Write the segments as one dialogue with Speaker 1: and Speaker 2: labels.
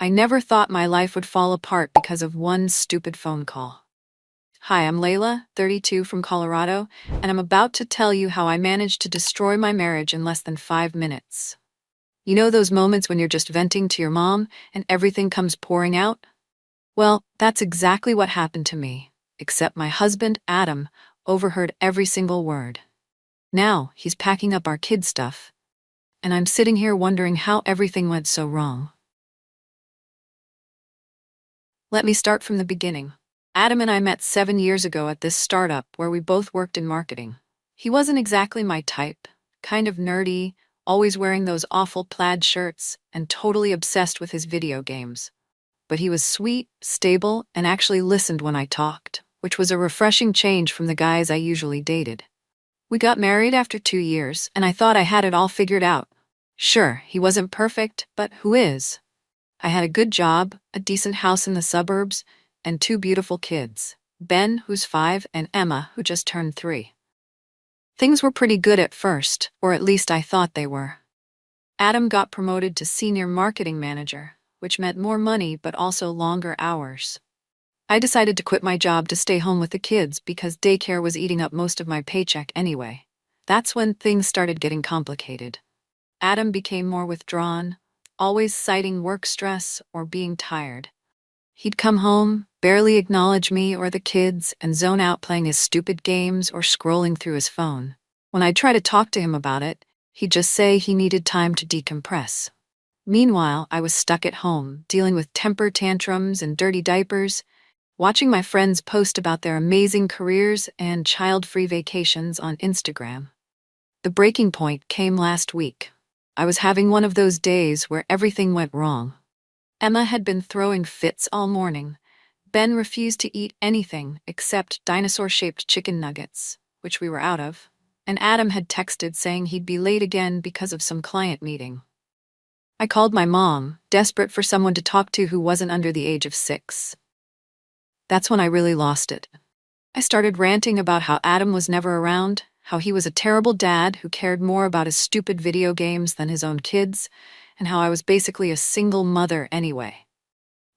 Speaker 1: I never thought my life would fall apart because of one stupid phone call. Hi, I'm Layla, 32 from Colorado, and I'm about to tell you how I managed to destroy my marriage in less than 5 minutes. You know those moments when you're just venting to your mom and everything comes pouring out? Well, that's exactly what happened to me, except my husband, Adam, overheard every single word. Now, he's packing up our kids' stuff, and I'm sitting here wondering how everything went so wrong. Let me start from the beginning. Adam and I met 7 years ago at this startup where we both worked in marketing. He wasn't exactly my type, kind of nerdy, always wearing those awful plaid shirts, and totally obsessed with his video games. But he was sweet, stable, and actually listened when I talked, which was a refreshing change from the guys I usually dated. We got married after 2 years, and I thought I had it all figured out. Sure, he wasn't perfect, but who is? I had a good job, a decent house in the suburbs, and two beautiful kids, Ben, who's 5, and Emma, who just turned 3. Things were pretty good at first, or at least I thought they were. Adam got promoted to senior marketing manager, which meant more money but also longer hours. I decided to quit my job to stay home with the kids because daycare was eating up most of my paycheck anyway. That's when things started getting complicated. Adam became more withdrawn, always citing work stress or being tired. He'd come home, barely acknowledge me or the kids, and zone out playing his stupid games or scrolling through his phone. When I'd try to talk to him about it, he'd just say he needed time to decompress. Meanwhile, I was stuck at home, dealing with temper tantrums and dirty diapers, watching my friends post about their amazing careers and child-free vacations on Instagram. The breaking point came last week. I was having one of those days where everything went wrong. Emma had been throwing fits all morning. Ben refused to eat anything except dinosaur-shaped chicken nuggets, which we were out of, and Adam had texted saying he'd be late again because of some client meeting. I called my mom, desperate for someone to talk to who wasn't under the age of 6. That's when I really lost it. I started ranting about how Adam was never around, how he was a terrible dad who cared more about his stupid video games than his own kids, and how I was basically a single mother anyway.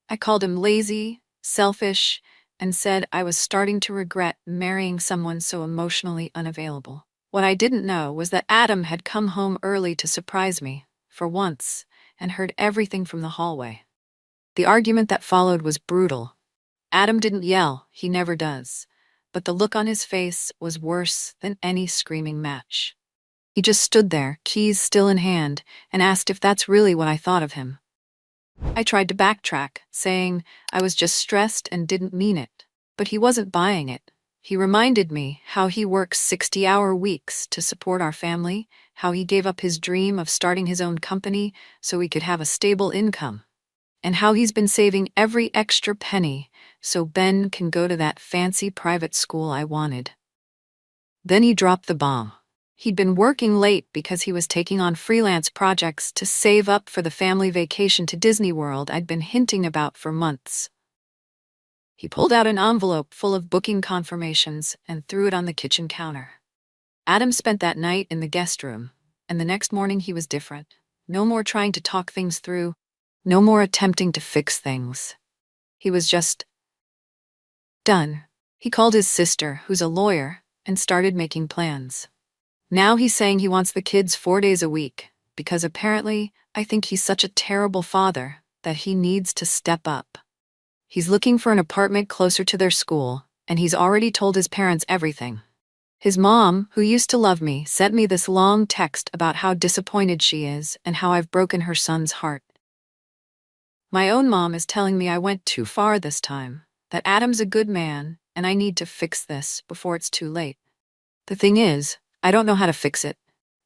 Speaker 1: I called him lazy, selfish, and said I was starting to regret marrying someone so emotionally unavailable. What I didn't know was that Adam had come home early to surprise me, for once, and heard everything from the hallway. The argument that followed was brutal. Adam didn't yell, he never does, but the look on his face was worse than any screaming match. He just stood there, keys still in hand, and asked if that's really what I thought of him. I tried to backtrack, saying I was just stressed and didn't mean it, but he wasn't buying it. He reminded me how he works 60-hour weeks to support our family, how he gave up his dream of starting his own company so we could have a stable income, and how he's been saving every extra penny so Ben can go to that fancy private school I wanted. Then he dropped the bomb. He'd been working late because he was taking on freelance projects to save up for the family vacation to Disney World I'd been hinting about for months. He pulled out an envelope full of booking confirmations and threw it on the kitchen counter. Adam spent that night in the guest room, and the next morning he was different. No more trying to talk things through, no more attempting to fix things. He was just done. He called his sister, who's a lawyer, and started making plans. Now he's saying he wants the kids 4 days a week, because apparently I think he's such a terrible father that he needs to step up. He's looking for an apartment closer to their school, and he's already told his parents everything. His mom, who used to love me, sent me this long text about how disappointed she is and how I've broken her son's heart. My own mom is telling me I went too far this time, that Adam's a good man, and I need to fix this before it's too late. The thing is, I don't know how to fix it.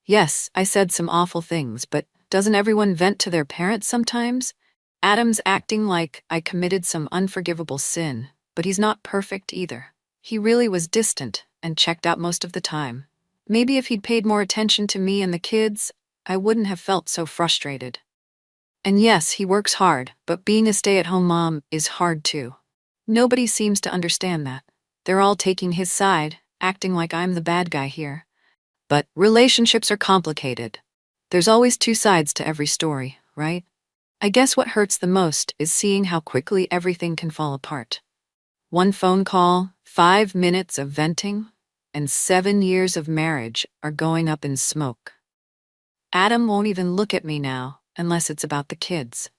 Speaker 1: Yes, I said some awful things, but doesn't everyone vent to their parents sometimes? Adam's acting like I committed some unforgivable sin, but he's not perfect either. He really was distant and checked out most of the time. Maybe if he'd paid more attention to me and the kids, I wouldn't have felt so frustrated. And yes, he works hard, but being a stay-at-home mom is hard too. Nobody seems to understand that. They're all taking his side, acting like I'm the bad guy here. But relationships are complicated. There's always two sides to every story, right? I guess what hurts the most is seeing how quickly everything can fall apart. One phone call, 5 minutes of venting, and 7 years of marriage are going up in smoke. Adam won't even look at me now unless it's about the kids.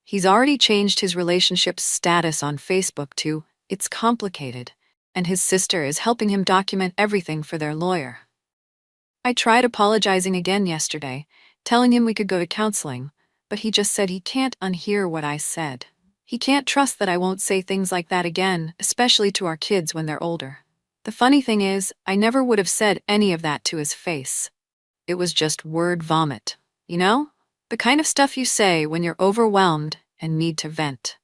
Speaker 1: He's already changed his relationship status on Facebook to "It's complicated," and his sister is helping him document everything for their lawyer. I tried apologizing again yesterday, telling him we could go to counseling, but he just said he can't unhear what I said. He can't trust that I won't say things like that again, especially to our kids when they're older. The funny thing is, I never would have said any of that to his face. It was just word vomit. You know? The kind of stuff you say when you're overwhelmed and need to vent.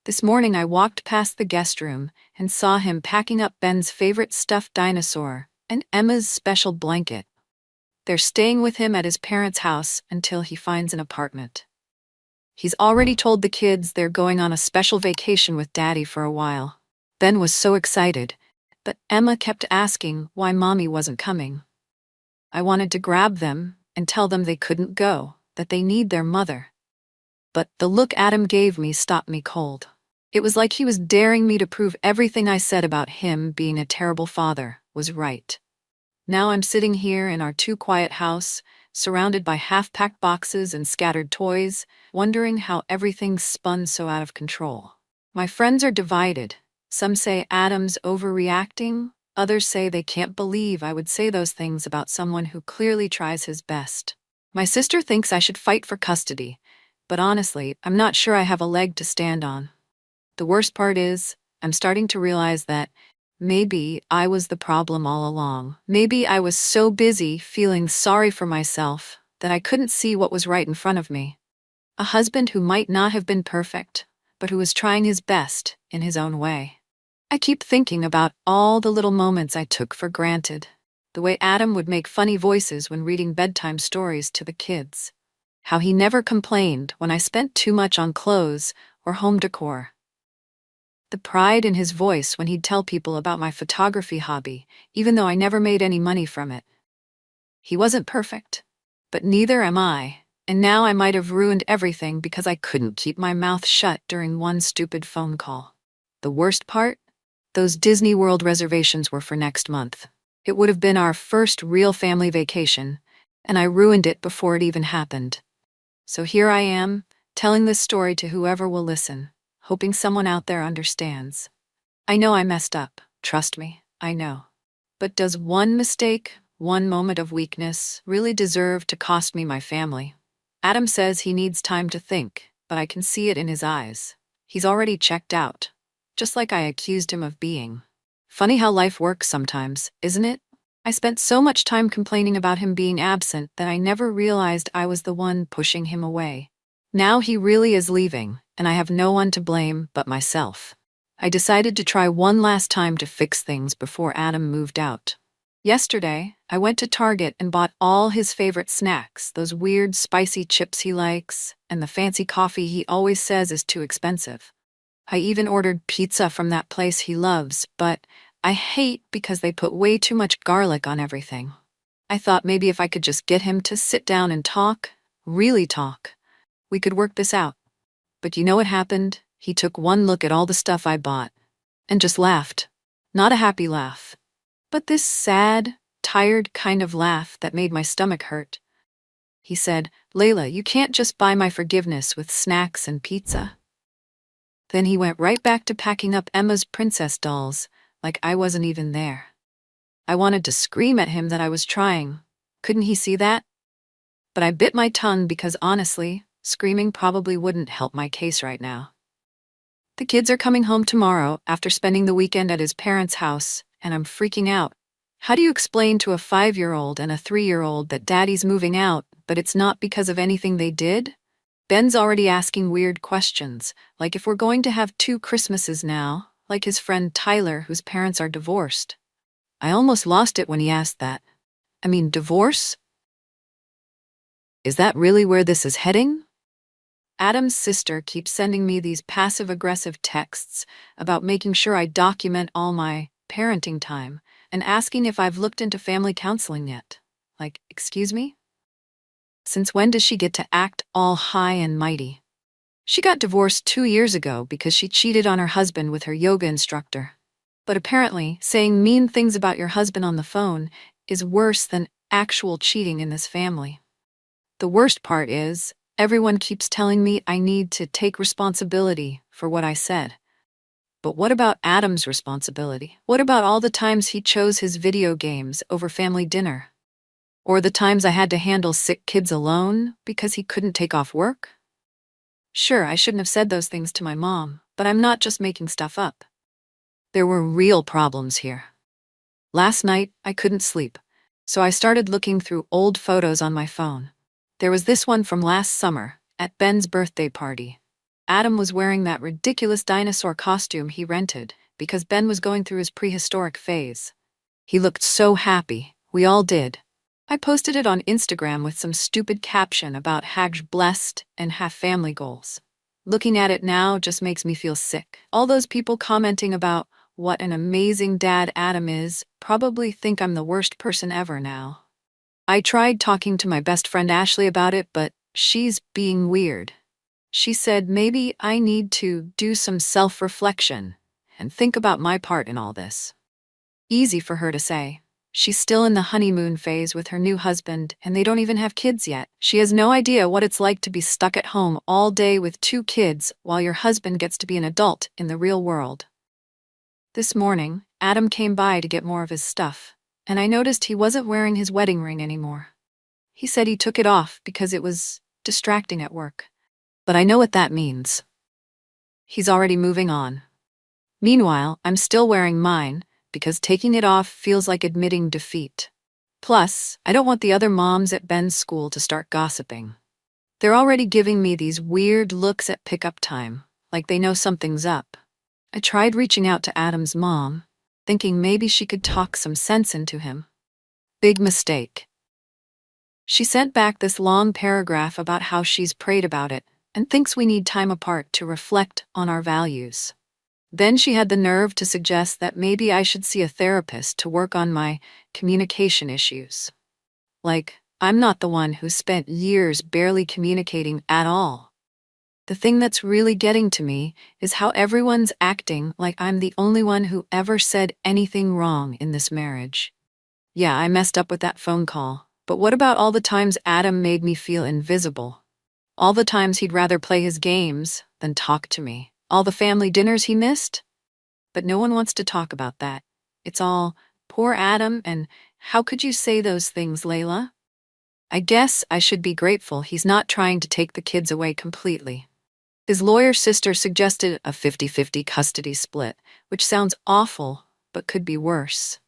Speaker 1: This morning I walked past the guest room and saw him packing up Ben's favorite stuffed dinosaur and Emma's special blanket. They're staying with him at his parents' house until he finds an apartment. He's already told the kids they're going on a special vacation with Daddy for a while. Ben was so excited, but Emma kept asking why Mommy wasn't coming. I wanted to grab them and tell them they couldn't go, that they need their mother. But the look Adam gave me stopped me cold. It was like he was daring me to prove everything I said about him being a terrible father was right. Now I'm sitting here in our too quiet house, surrounded by half-packed boxes and scattered toys, wondering how everything spun so out of control. My friends are divided. Some say Adam's overreacting. Others say they can't believe I would say those things about someone who clearly tries his best. My sister thinks I should fight for custody, but honestly, I'm not sure I have a leg to stand on. The worst part is, I'm starting to realize that maybe I was the problem all along. Maybe I was so busy feeling sorry for myself that I couldn't see what was right in front of me. A husband who might not have been perfect, but who was trying his best in his own way. I keep thinking about all the little moments I took for granted. The way Adam would make funny voices when reading bedtime stories to the kids. How he never complained when I spent too much on clothes or home decor. The pride in his voice when he'd tell people about my photography hobby, even though I never made any money from it. He wasn't perfect, but neither am I, and now I might have ruined everything because I couldn't keep my mouth shut during one stupid phone call. The worst part? Those Disney World reservations were for next month. It would have been our first real family vacation, and I ruined it before it even happened. So here I am, telling this story to whoever will listen, hoping someone out there understands. I know I messed up, trust me, I know. But does one mistake, one moment of weakness, really deserve to cost me my family? Adam says he needs time to think, but I can see it in his eyes. He's already checked out, just like I accused him of being. Funny how life works sometimes, isn't it? I spent so much time complaining about him being absent that I never realized I was the one pushing him away. Now he really is leaving, and I have no one to blame but myself. I decided to try one last time to fix things before Adam moved out. Yesterday, I went to Target and bought all his favorite snacks, those weird spicy chips he likes, and the fancy coffee he always says is too expensive. I even ordered pizza from that place he loves, but I hate because they put way too much garlic on everything. I thought maybe if I could just get him to sit down and talk, really talk, we could work this out. But you know what happened? He took one look at all the stuff I bought and just laughed. Not a happy laugh, but this sad, tired kind of laugh that made my stomach hurt. He said, "Layla, you can't just buy my forgiveness with snacks and pizza." Then he went right back to packing up Emma's princess dolls, like I wasn't even there. I wanted to scream at him that I was trying. Couldn't he see that? But I bit my tongue because honestly, screaming probably wouldn't help my case right now. The kids are coming home tomorrow after spending the weekend at his parents' house, and I'm freaking out. How do you explain to a 5-year-old and a 3-year-old that Daddy's moving out, but it's not because of anything they did? Ben's already asking weird questions, like if we're going to have 2 Christmases now, like his friend Tyler, whose parents are divorced. I almost lost it when he asked that. I mean, divorce? Is that really where this is heading? Adam's sister keeps sending me these passive-aggressive texts about making sure I document all my parenting time and asking if I've looked into family counseling yet. Like, excuse me? Since when does she get to act all high and mighty? She got divorced 2 years ago because she cheated on her husband with her yoga instructor. But apparently, saying mean things about your husband on the phone is worse than actual cheating in this family. The worst part is, everyone keeps telling me I need to take responsibility for what I said. But what about Adam's responsibility? What about all the times he chose his video games over family dinner? Or the times I had to handle sick kids alone because he couldn't take off work? Sure, I shouldn't have said those things to my mom, but I'm not just making stuff up. There were real problems here. Last night, I couldn't sleep, so I started looking through old photos on my phone. There was this one from last summer, at Ben's birthday party. Adam was wearing that ridiculous dinosaur costume he rented because Ben was going through his prehistoric phase. He looked so happy, we all did. I posted it on Instagram with some stupid caption about #blessed and have family goals. Looking at it now just makes me feel sick. All those people commenting about what an amazing dad Adam is probably think I'm the worst person ever now. I tried talking to my best friend Ashley about it, but she's being weird. She said maybe I need to do some self-reflection and think about my part in all this. Easy for her to say. She's still in the honeymoon phase with her new husband, and they don't even have kids yet. She has no idea what it's like to be stuck at home all day with 2 kids while your husband gets to be an adult in the real world. This morning, Adam came by to get more of his stuff, and I noticed he wasn't wearing his wedding ring anymore. He said he took it off because it was distracting at work. But I know what that means. He's already moving on. Meanwhile, I'm still wearing mine because taking it off feels like admitting defeat. Plus, I don't want the other moms at Ben's school to start gossiping. They're already giving me these weird looks at pickup time, like they know something's up. I tried reaching out to Adam's mom, thinking maybe she could talk some sense into him. Big mistake. She sent back this long paragraph about how she's prayed about it and thinks we need time apart to reflect on our values. Then she had the nerve to suggest that maybe I should see a therapist to work on my communication issues. Like, I'm not the one who spent years barely communicating at all. The thing that's really getting to me is how everyone's acting like I'm the only one who ever said anything wrong in this marriage. Yeah, I messed up with that phone call, but what about all the times Adam made me feel invisible? All the times he'd rather play his games than talk to me. All the family dinners he missed? But no one wants to talk about that. It's all, poor Adam, and how could you say those things, Layla? I guess I should be grateful he's not trying to take the kids away completely. His lawyer sister suggested a 50-50 custody split, which sounds awful, but could be worse.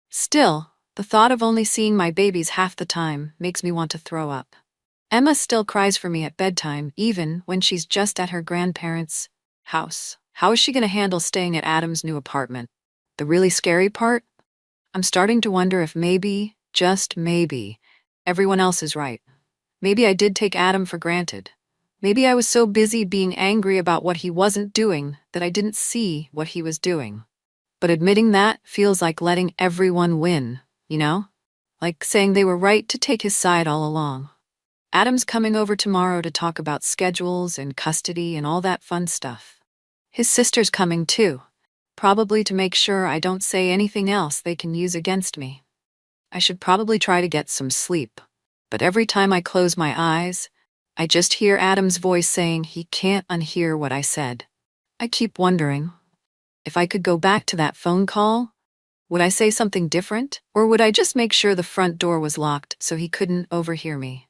Speaker 1: Still, the thought of only seeing my babies half the time makes me want to throw up. Emma still cries for me at bedtime, even when she's just at her grandparents' house. How is she going to handle staying at Adam's new apartment? The really scary part? I'm starting to wonder if maybe, just maybe, everyone else is right. Maybe I did take Adam for granted. Maybe I was so busy being angry about what he wasn't doing that I didn't see what he was doing. But admitting that feels like letting everyone win, you know? Like saying they were right to take his side all along. Adam's coming over tomorrow to talk about schedules and custody and all that fun stuff. His sister's coming too, probably to make sure I don't say anything else they can use against me. I should probably try to get some sleep, but every time I close my eyes, I just hear Adam's voice saying he can't unhear what I said. I keep wondering, if I could go back to that phone call, would I say something different, or would I just make sure the front door was locked so he couldn't overhear me?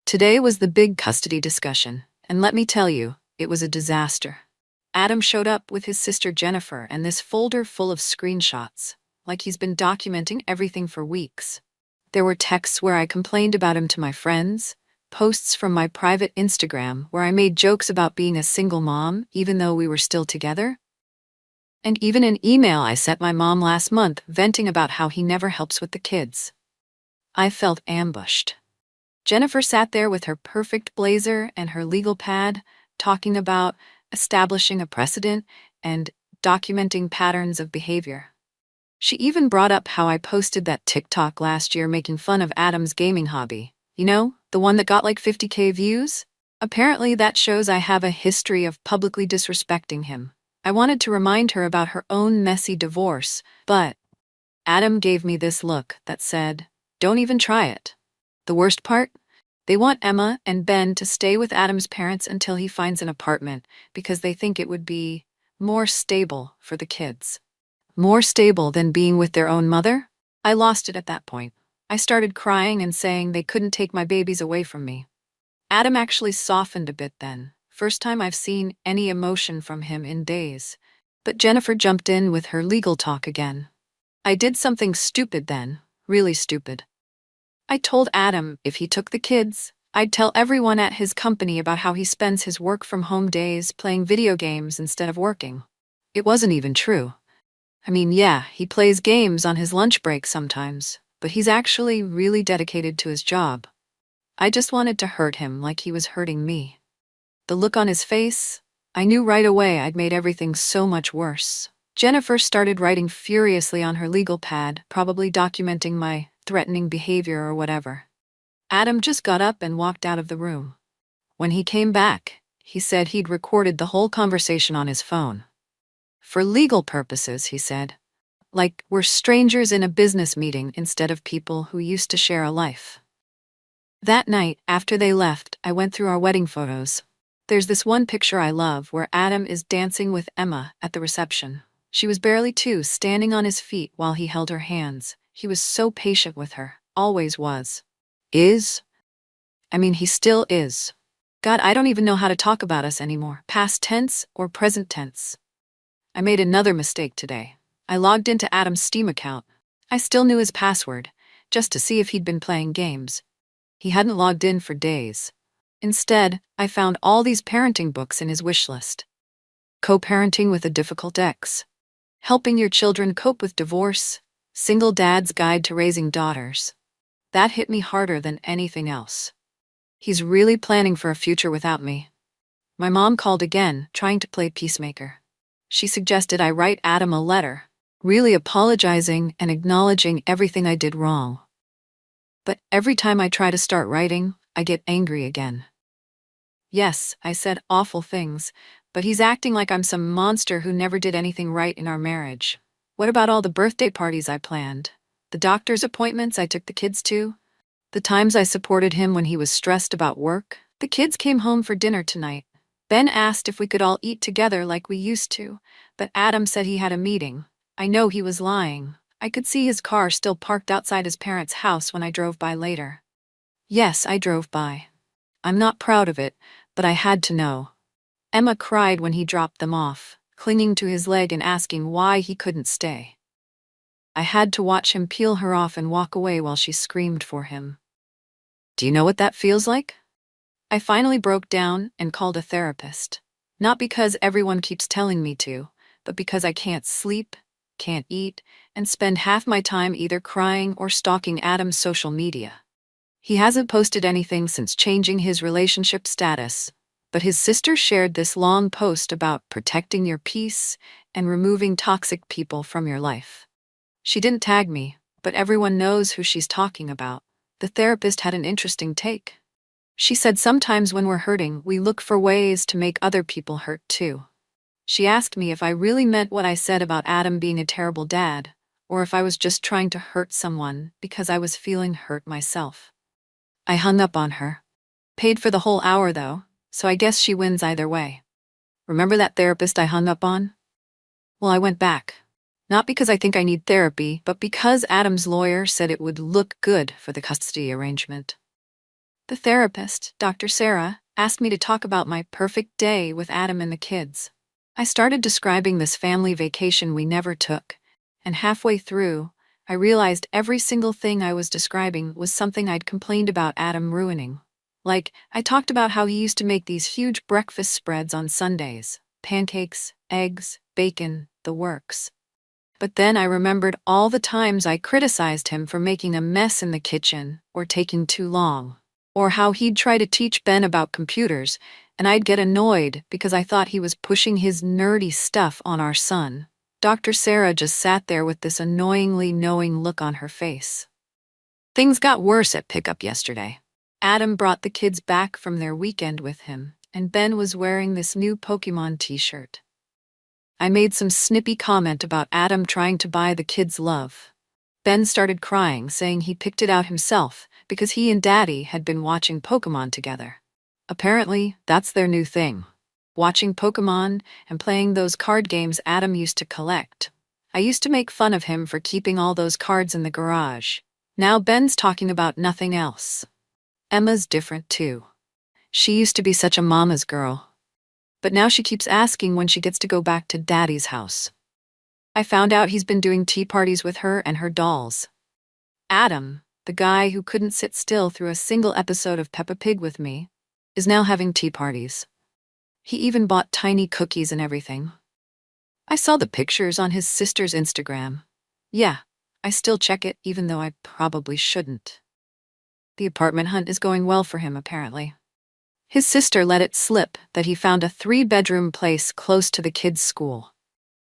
Speaker 1: Today was the big custody discussion, and let me tell you, it was a disaster. Adam showed up with his sister Jennifer and this folder full of screenshots, like he's been documenting everything for weeks. There were texts where I complained about him to my friends, posts from my private Instagram where I made jokes about being a single mom even though we were still together, and even an email I sent my mom last month venting about how he never helps with the kids. I felt ambushed. Jennifer sat there with her perfect blazer and her legal pad, talking about establishing a precedent and documenting patterns of behavior. She even brought up how I posted that TikTok last year making fun of Adam's gaming hobby. You know, the one that got like 50K views? Apparently, that shows I have a history of publicly disrespecting him. I wanted to remind her about her own messy divorce, but Adam gave me this look that said, "Don't even try it." The worst part? They want Emma and Ben to stay with Adam's parents until he finds an apartment because they think it would be more stable for the kids. More stable than being with their own mother? I lost it at that point. I started crying and saying they couldn't take my babies away from me. Adam actually softened a bit then. First time I've seen any emotion from him in days. But Jennifer jumped in with her legal talk again. I did something stupid then, really stupid. I told Adam if he took the kids, I'd tell everyone at his company about how he spends his work from home days playing video games instead of working. It wasn't even true. I mean, yeah, he plays games on his lunch break sometimes, but he's actually really dedicated to his job. I just wanted to hurt him like he was hurting me. The look on his face, I knew right away I'd made everything so much worse. Jennifer started writing furiously on her legal pad, probably documenting my threatening behavior or whatever. Adam just got up and walked out of the room. When he came back, he said he'd recorded the whole conversation on his phone. For legal purposes, he said. Like we're strangers in a business meeting instead of people who used to share a life. That night, after they left, I went through our wedding photos. There's this one picture I love where Adam is dancing with Emma at the reception. She was barely 2, standing on his feet while he held her hands. He was so patient with her, always was. He still is. God, I don't even know how to talk about us anymore, past tense or present tense. I made another mistake today. I logged into Adam's Steam account. I still knew his password, just to see if he'd been playing games. He hadn't logged in for days. Instead, I found all these parenting books in his wish list. Co-parenting with a difficult ex. Helping your children cope with divorce. Single dad's guide to raising daughters. That hit me harder than anything else. He's really planning for a future without me. My mom called again, trying to play peacemaker. She suggested I write Adam a letter, really apologizing and acknowledging everything I did wrong. But every time I try to start writing, I get angry again. Yes, I said awful things, but he's acting like I'm some monster who never did anything right in our marriage. What about all the birthday parties I planned? The doctor's appointments I took the kids to? The times I supported him when he was stressed about work? The kids came home for dinner tonight. Ben asked if we could all eat together like we used to, but Adam said he had a meeting. I know he was lying. I could see his car still parked outside his parents' house when I drove by later. Yes, I drove by. I'm not proud of it, but I had to know. Emma cried when he dropped them off, clinging to his leg and asking why he couldn't stay. I had to watch him peel her off and walk away while she screamed for him. Do you know what that feels like? I finally broke down and called a therapist. Not because everyone keeps telling me to, but because I can't sleep, can't eat, and spend half my time either crying or stalking Adam's social media. He hasn't posted anything since changing his relationship status, but his sister shared this long post about protecting your peace and removing toxic people from your life. She didn't tag me, but everyone knows who she's talking about. The therapist had an interesting take. She said sometimes when we're hurting, we look for ways to make other people hurt too. She asked me if I really meant what I said about Adam being a terrible dad, or if I was just trying to hurt someone because I was feeling hurt myself. I hung up on her. Paid for the whole hour though, so I guess she wins either way. Remember that therapist I hung up on? Well, I went back. Not because I think I need therapy, but because Adam's lawyer said it would look good for the custody arrangement. The therapist, Dr. Sarah, asked me to talk about my perfect day with Adam and the kids. I started describing this family vacation we never took, and halfway through, I realized every single thing I was describing was something I'd complained about Adam ruining. Like, I talked about how he used to make these huge breakfast spreads on Sundays, pancakes, eggs, bacon, the works. But then I remembered all the times I criticized him for making a mess in the kitchen or taking too long. Or how he'd try to teach Ben about computers, and I'd get annoyed because I thought he was pushing his nerdy stuff on our son. Dr. Sarah just sat there with this annoyingly knowing look on her face. Things got worse at pickup yesterday. Adam brought the kids back from their weekend with him, and Ben was wearing this new Pokemon t-shirt. I made some snippy comment about Adam trying to buy the kids love. Ben started crying, saying he picked it out himself because he and Daddy had been watching Pokemon together. Apparently, that's their new thing. Watching Pokemon and playing those card games Adam used to collect. I used to make fun of him for keeping all those cards in the garage. Now Ben's talking about nothing else. Emma's different too. She used to be such a mama's girl. But now she keeps asking when she gets to go back to Daddy's house. I found out he's been doing tea parties with her and her dolls. Adam, the guy who couldn't sit still through a single episode of Peppa Pig with me, is now having tea parties. He even bought tiny cookies and everything. I saw the pictures on his sister's Instagram. Yeah, I still check it even though I probably shouldn't. The apartment hunt is going well for him, apparently. His sister let it slip that he found a 3-bedroom place close to the kids' school.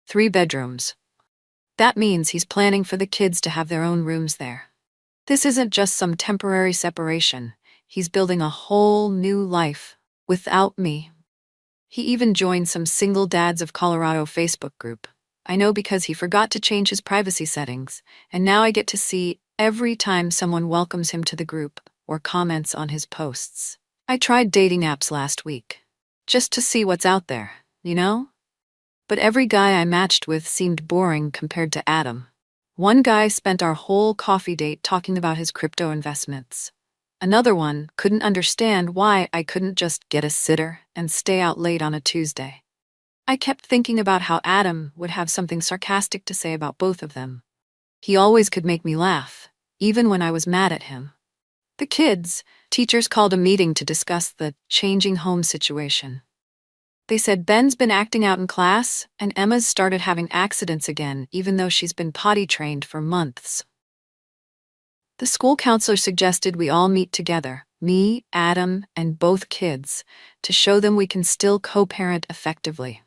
Speaker 1: 3 bedrooms. That means he's planning for the kids to have their own rooms there. This isn't just some temporary separation. He's building a whole new life without me. He even joined some Single Dads of Colorado Facebook group. I know because he forgot to change his privacy settings, and now I get to see every time someone welcomes him to the group or comments on his posts. I tried dating apps last week, just to see what's out there, you know? But every guy I matched with seemed boring compared to Adam. One guy spent our whole coffee date talking about his crypto investments. Another one couldn't understand why I couldn't just get a sitter and stay out late on a Tuesday. I kept thinking about how Adam would have something sarcastic to say about both of them. He always could make me laugh, even when I was mad at him. The kids, teachers called a meeting to discuss the changing home situation. They said Ben's been acting out in class, and Emma's started having accidents again, even though she's been potty trained for months. The school counselor suggested we all meet together, me, Adam, and both kids, to show them we can still co-parent effectively.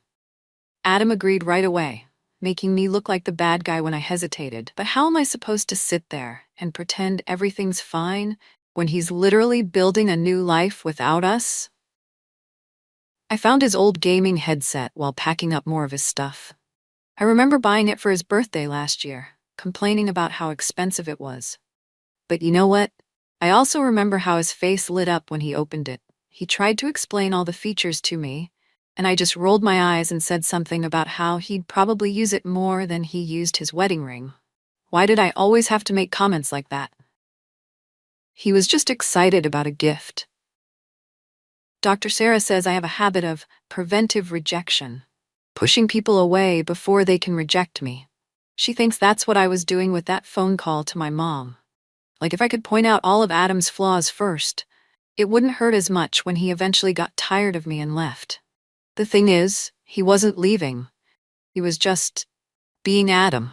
Speaker 1: Adam agreed right away, making me look like the bad guy when I hesitated. But how am I supposed to sit there and pretend everything's fine when he's literally building a new life without us? I found his old gaming headset while packing up more of his stuff. I remember buying it for his birthday last year, complaining about how expensive it was. But you know what? I also remember how his face lit up when he opened it. He tried to explain all the features to me, and I just rolled my eyes and said something about how he'd probably use it more than he used his wedding ring. Why did I always have to make comments like that? He was just excited about a gift. Dr. Sarah says I have a habit of preventive rejection, pushing people away before they can reject me. She thinks that's what I was doing with that phone call to my mom. Like if I could point out all of Adam's flaws first, it wouldn't hurt as much when he eventually got tired of me and left. The thing is, he wasn't leaving. He was just being Adam.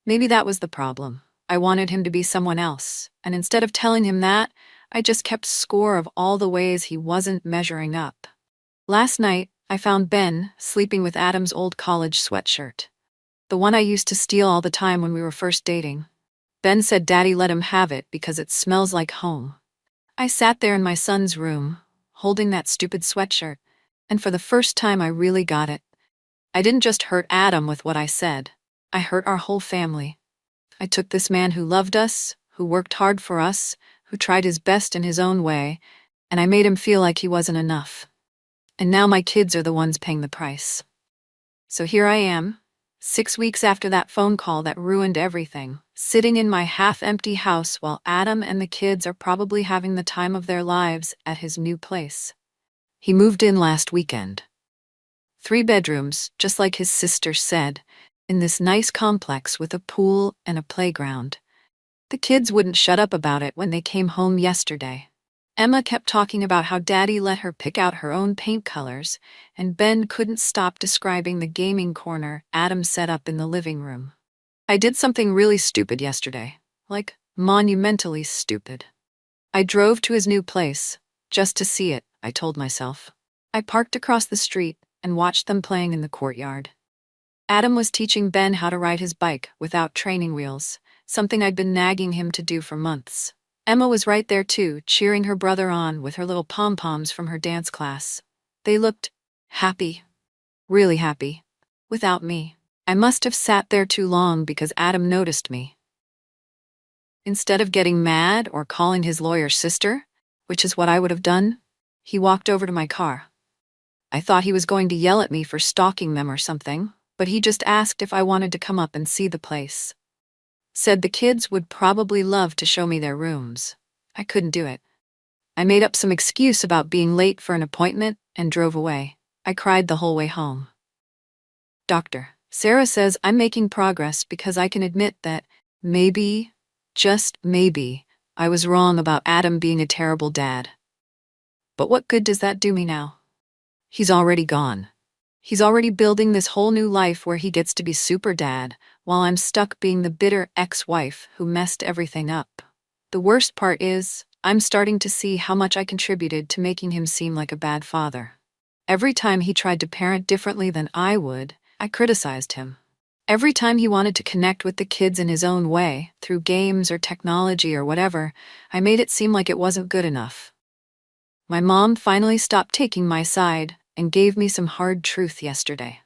Speaker 1: Maybe that was the problem. I wanted him to be someone else, and instead of telling him that, I just kept score of all the ways he wasn't measuring up. Last night, I found Ben sleeping with Adam's old college sweatshirt. The one I used to steal all the time when we were first dating. Ben said Daddy let him have it because it smells like home. I sat there in my son's room, holding that stupid sweatshirt, and for the first time I really got it. I didn't just hurt Adam with what I said. I hurt our whole family. I took this man who loved us, who worked hard for us, who tried his best in his own way, and I made him feel like he wasn't enough. And now my kids are the ones paying the price. So here I am, 6 weeks after that phone call that ruined everything, sitting in my half-empty house while Adam and the kids are probably having the time of their lives at his new place. He moved in last weekend. 3 bedrooms, just like his sister said, in this nice complex with a pool and a playground. The kids wouldn't shut up about it when they came home yesterday. Emma kept talking about how Daddy let her pick out her own paint colors, and Ben couldn't stop describing the gaming corner Adam set up in the living room. I did something really stupid yesterday, like monumentally stupid. I drove to his new place, just to see it, I told myself. I parked across the street and watched them playing in the courtyard. Adam was teaching Ben how to ride his bike without training wheels, something I'd been nagging him to do for months. Emma was right there too, cheering her brother on with her little pom-poms from her dance class. They looked happy, really happy, without me. I must have sat there too long because Adam noticed me. Instead of getting mad or calling his lawyer's sister, which is what I would have done, he walked over to my car. I thought he was going to yell at me for stalking them or something, but he just asked if I wanted to come up and see the place. Said the kids would probably love to show me their rooms. I couldn't do it. I made up some excuse about being late for an appointment and drove away. I cried the whole way home. Doctor Sarah says I'm making progress because I can admit that maybe, just maybe, I was wrong about Adam being a terrible dad. But what good does that do me now? He's already gone. He's already building this whole new life where he gets to be super dad, while I'm stuck being the bitter ex-wife who messed everything up. The worst part is, I'm starting to see how much I contributed to making him seem like a bad father. Every time he tried to parent differently than I would, I criticized him. Every time he wanted to connect with the kids in his own way, through games or technology or whatever, I made it seem like it wasn't good enough. My mom finally stopped taking my side and gave me some hard truth yesterday.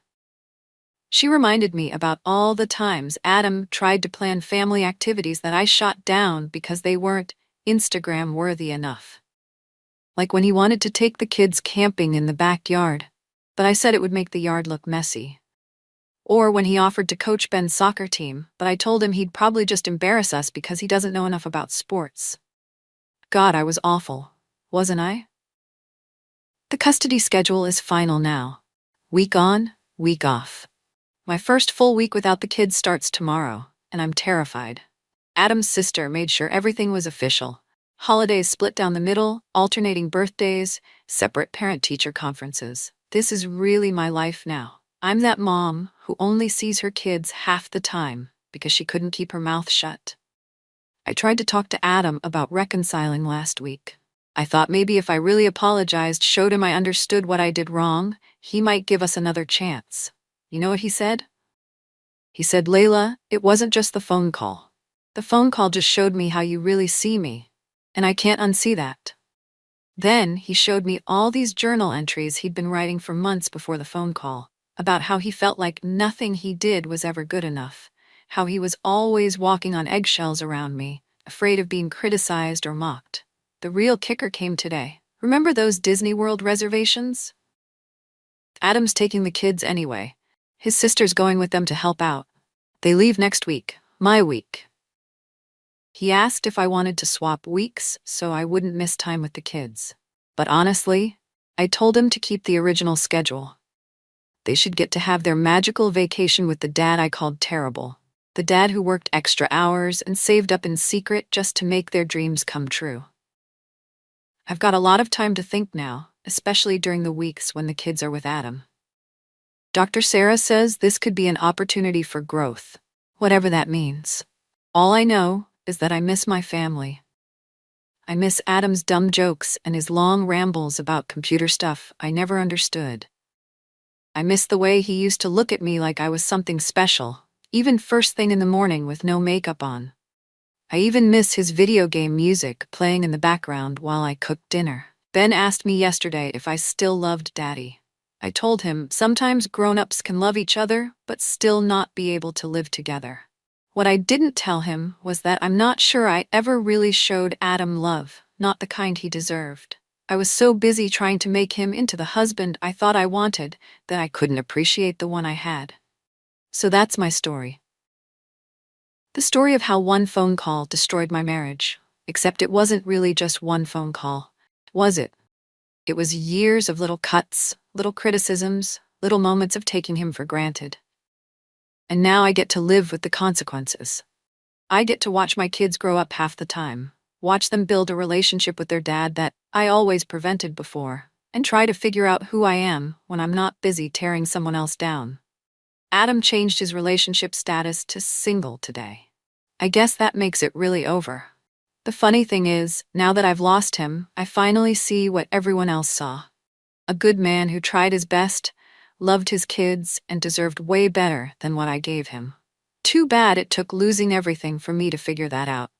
Speaker 1: She reminded me about all the times Adam tried to plan family activities that I shot down because they weren't Instagram worthy enough. Like when he wanted to take the kids camping in the backyard, but I said it would make the yard look messy. Or when he offered to coach Ben's soccer team, but I told him he'd probably just embarrass us because he doesn't know enough about sports. God, I was awful, wasn't I? The custody schedule is final now. Week on, week off. My first full week without the kids starts tomorrow, and I'm terrified. Adam's sister made sure everything was official. Holidays split down the middle, alternating birthdays, separate parent-teacher conferences. This is really my life now. I'm that mom who only sees her kids half the time because she couldn't keep her mouth shut. I tried to talk to Adam about reconciling last week. I thought maybe if I really apologized, showed him I understood what I did wrong, he might give us another chance. You know what he said? He said, "Layla, it wasn't just the phone call. The phone call just showed me how you really see me, and I can't unsee that." Then he showed me all these journal entries he'd been writing for months before the phone call, about how he felt like nothing he did was ever good enough, how he was always walking on eggshells around me, afraid of being criticized or mocked. The real kicker came today. Remember those Disney World reservations? Adam's taking the kids anyway. His sister's going with them to help out. They leave next week, my week. He asked if I wanted to swap weeks so I wouldn't miss time with the kids. But honestly, I told him to keep the original schedule. They should get to have their magical vacation with the dad I called terrible. The dad who worked extra hours and saved up in secret just to make their dreams come true. I've got a lot of time to think now, especially during the weeks when the kids are with Adam. Dr. Sarah says this could be an opportunity for growth, whatever that means. All I know is that I miss my family. I miss Adam's dumb jokes and his long rambles about computer stuff I never understood. I miss the way he used to look at me like I was something special, even first thing in the morning with no makeup on. I even miss his video game music playing in the background while I cooked dinner. Ben asked me yesterday if I still loved Daddy. I told him sometimes grown-ups can love each other but still not be able to live together. What I didn't tell him was that I'm not sure I ever really showed Adam love, not the kind he deserved. I was so busy trying to make him into the husband I thought I wanted that I couldn't appreciate the one I had. So that's my story. The story of how one phone call destroyed my marriage. Except it wasn't really just one phone call, was it? It was years of little cuts, little criticisms, little moments of taking him for granted. And now I get to live with the consequences. I get to watch my kids grow up half the time, watch them build a relationship with their dad that I always prevented before, and try to figure out who I am when I'm not busy tearing someone else down. Adam changed his relationship status to single today. I guess that makes it really over. The funny thing is, now that I've lost him, I finally see what everyone else saw. A good man who tried his best, loved his kids, and deserved way better than what I gave him. Too bad it took losing everything for me to figure that out.